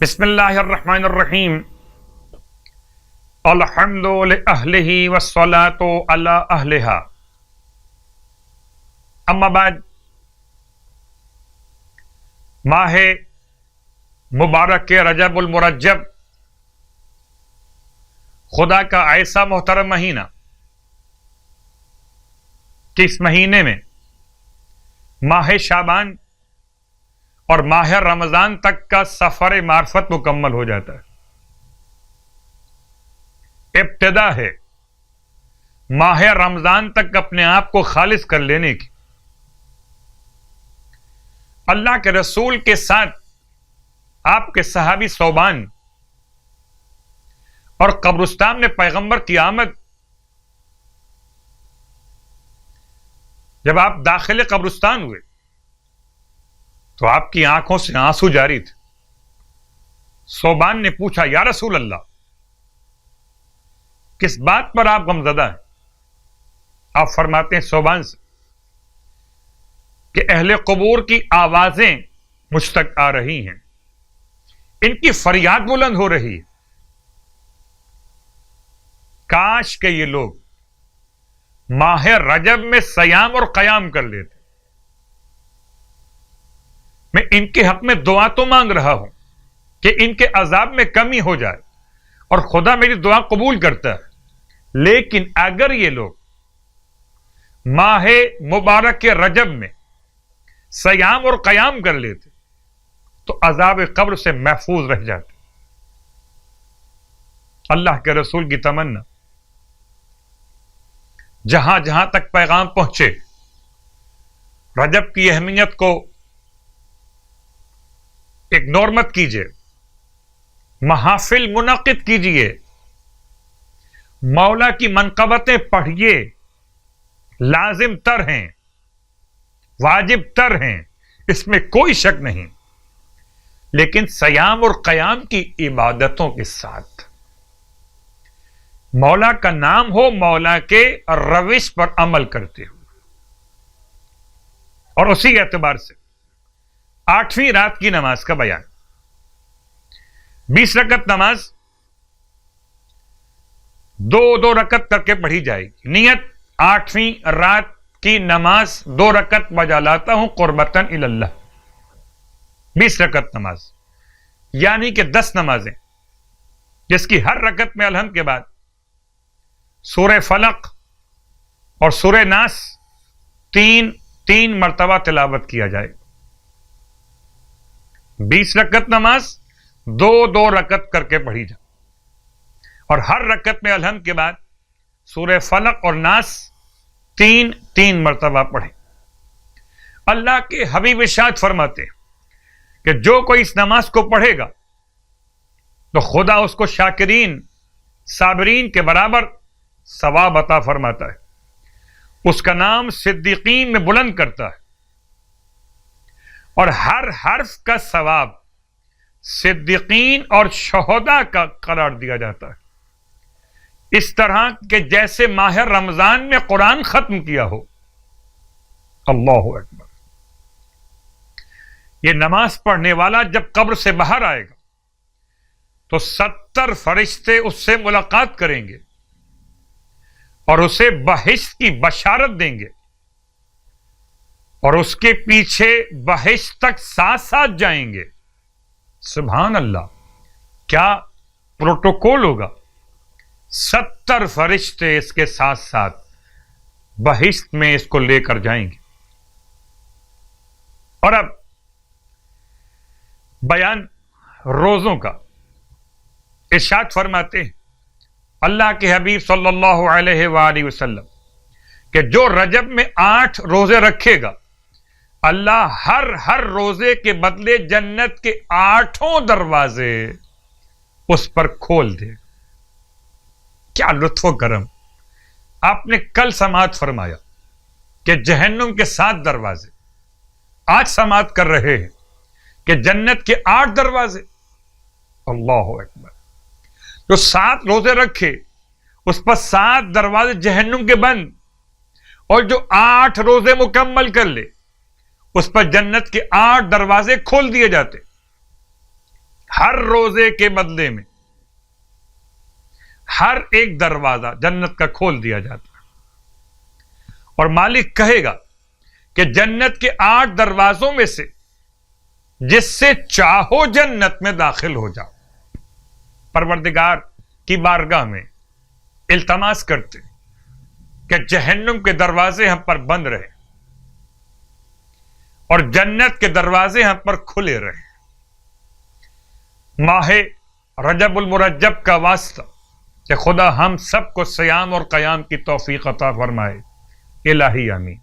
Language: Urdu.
بسم اللہ الرحمن الرحیم الحمد لأہلہ والصلاة علی اہلہا اما بعد ماہ مبارک رجب المرجب خدا کا ایسا محترم مہینہ کہ اس مہینے میں ماہ شعبان اور ماہ رمضان تک کا سفر معرفت مکمل ہو جاتا ہے. ابتدا ہے ماہ رمضان تک اپنے آپ کو خالص کر لینے کی. اللہ کے رسول کے ساتھ آپ کے صحابی صوبان اور قبرستان میں پیغمبر کی آمد. جب آپ داخل قبرستان ہوئے تو آپ کی آنکھوں سے آنسو جاری تھے. صوبان نے پوچھا یا رسول اللہ کس بات پر آپ غمزدہ ہیں؟ آپ فرماتے ہیں صوبان سے کہ اہل قبور کی آوازیں مجھ تک آ رہی ہیں، ان کی فریاد بلند ہو رہی ہے. کاش کہ یہ لوگ ماہ رجب میں صیام اور قیام کر لیتے. میں ان کے حق میں دعا تو مانگ رہا ہوں کہ ان کے عذاب میں کمی ہو جائے اور خدا میری دعا قبول کرتا ہے، لیکن اگر یہ لوگ ماہ مبارک رجب میں صیام اور قیام کر لیتے تو عذاب قبر سے محفوظ رہ جاتے. اللہ کے رسول کی تمنا جہاں جہاں تک پیغام پہنچے رجب کی اہمیت کو اگنور مت کیجیے، محافل منعقد کیجیے، مولا کی منقبتیں پڑھیے، لازم تر ہیں، واجب تر ہیں، اس میں کوئی شک نہیں. لیکن صیام اور قیام کی عبادتوں کے ساتھ مولا کا نام ہو، مولا کے روش پر عمل کرتے ہو. اور اسی اعتبار سے 8ویں رات کی نماز کا بیان. 20 رکعت نماز 2 رکعت کر کے پڑھی جائے گی. نیت 8ویں رات کی نماز 2 رکعت بجا لاتا ہوں قربتاً اللہ. 20 رکعت نماز یعنی کہ 10 نمازیں جس کی ہر رکعت میں الحمد کے بعد سورہ فلق اور سورہ ناس 3 مرتبہ تلاوت کیا جائے. 20 رکعت نماز 2 رکعت کر کے پڑھی جائے اور ہر رکعت میں الحمد کے بعد سورہ فلق اور ناس 3 مرتبہ پڑھیں. اللہ کے حبیب ارشاد فرماتے ہیں کہ جو کوئی اس نماز کو پڑھے گا تو خدا اس کو شاکرین صابرین کے برابر ثواب عطا فرماتا ہے، اس کا نام صدیقین میں بلند کرتا ہے اور ہر حرف کا ثواب صدیقین اور شہداء کا قرار دیا جاتا ہے. اس طرح کہ جیسے ماہ رمضان میں قرآن ختم کیا ہو. اللہ اکبر. یہ نماز پڑھنے والا جب قبر سے باہر آئے گا تو 70 فرشتے اس سے ملاقات کریں گے اور اسے بہشت کی بشارت دیں گے اور اس کے پیچھے بہشت تک ساتھ جائیں گے. سبحان اللہ، کیا پروٹوکول ہوگا. 70 فرشتے اس کے ساتھ بہشت میں اس کو لے کر جائیں گے. اور اب بیان روزوں کا. ارشاد فرماتے ہیں اللہ کے حبیب صلی اللہ علیہ وآلہ وسلم کہ جو رجب میں 8 روزے رکھے گا اللہ ہر روزے کے بدلے جنت کے 8 دروازے اس پر کھول دے گا. کیا لطف و کرم. آپ نے کل سماعت فرمایا کہ جہنم کے 7 دروازے، آج سماعت کر رہے ہیں کہ جنت کے 8 دروازے. اللہ اکبر. جو 7 روزے رکھے اس پر 7 دروازے جہنم کے بند، اور جو 8 روزے مکمل کر لے اس پر جنت کے 8 دروازے کھول دیے جاتے. ہر ہر روزے کے بدلے میں ہر ایک دروازہ جنت کا کھول دیا جاتا ہے، اور مالک کہے گا کہ جنت کے 8 دروازوں میں سے جس سے چاہو جنت میں داخل ہو جاؤ۔ پروردگار کی بارگاہ میں التماس کرتے کہ جہنم کے دروازے ہم پر بند رہے اور جنت کے دروازے ہم پر کھلے رہے۔ ماہ رجب المرجب کا واسطہ کہ خدا ہم سب کو صیام اور قیام کی توفیق عطا فرمائے۔ الہی آمین۔